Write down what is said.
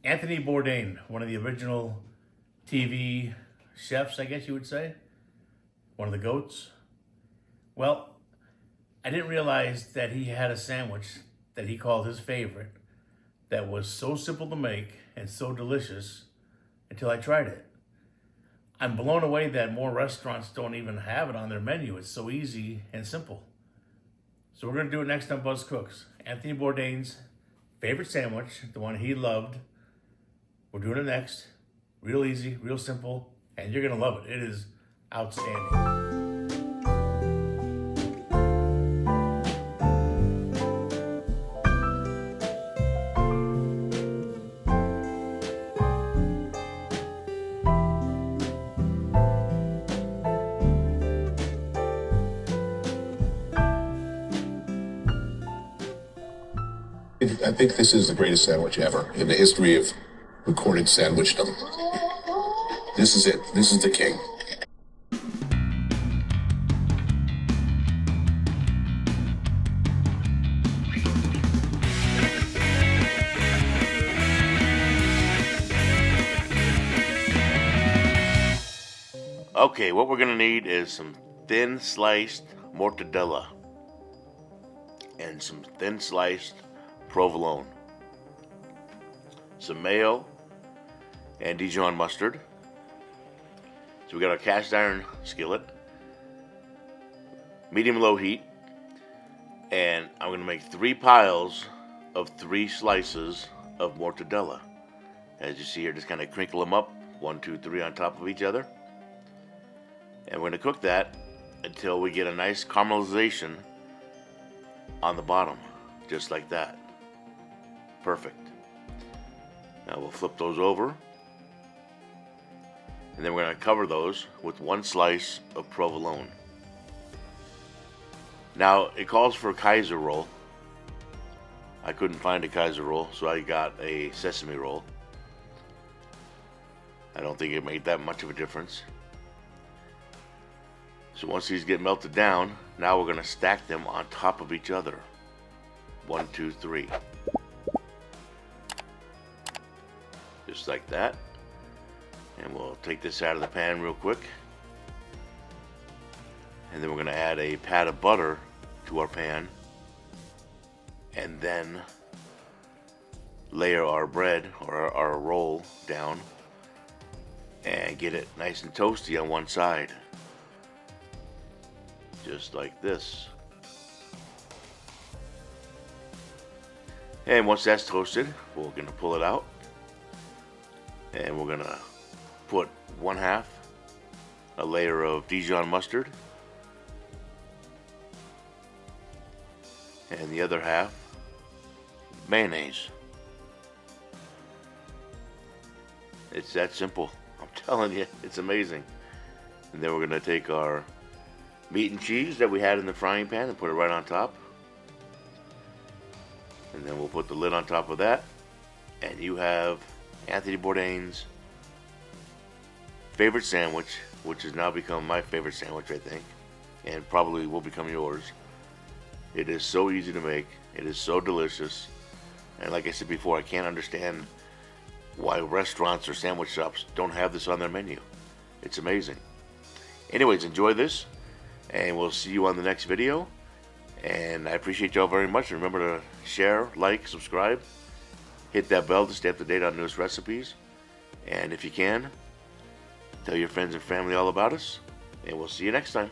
Anthony Bourdain, one of the original TV chefs, I guess you would say, one of the goats. Well, I didn't realize that he had a sandwich that he called his favorite that was so simple to make and so delicious until I tried it. I'm blown away that more restaurants don't even have it on their menu. It's so easy and simple. So we're gonna do it next on Buzz Cooks. Anthony Bourdain's favorite sandwich, the one he loved. We're doing it next. Real easy, real simple, and you're gonna love it. It is outstanding. I think this is the greatest sandwich ever in the history of recorded sandwichdom. This is it. This is the king. Okay, what we're gonna need is some thin sliced mortadella and some thin sliced provolone, some mayo and Dijon mustard. So we got our cast iron skillet, medium low heat, and I'm gonna make 3 piles of 3 slices of mortadella. As you see here, just kind of crinkle them up, 1, 2, 3 on top of each other. And we're gonna cook that until we get a nice caramelization on the bottom, just like that. Perfect. Now we'll flip those over, and then we're going to cover those with 1 slice of provolone. Now it calls for a Kaiser roll. I couldn't find a Kaiser roll, so I got a sesame roll. I don't think it made that much of a difference. So once these get melted down, now we're going to stack them on top of each other. 1, 2, 3. Just like that. And we'll take this out of the pan real quick. And then we're going to add a pat of butter to our pan. And then layer our bread or our roll down and get it nice and toasty on one side. Just like this. And once that's toasted, we're going to pull it out. And we're gonna put 1/2 a layer of Dijon mustard, and the other half mayonnaise. It's that simple. I'm telling you, it's amazing. And then we're gonna take our meat and cheese that we had in the frying pan and put it right on top. And then we'll put the lid on top of that, and you have Anthony Bourdain's favorite sandwich, which has now become my favorite sandwich, I think, and probably will become yours. It is so easy to make. It is so delicious. And like I said before, I can't understand why restaurants or sandwich shops don't have this on their menu. It's amazing. Anyways, enjoy this, and we'll see you on the next video. And I appreciate y'all very much. Remember to share, like, subscribe. Hit that bell to stay up to date on newest recipes. And if you can, tell your friends and family all about us. And we'll see you next time.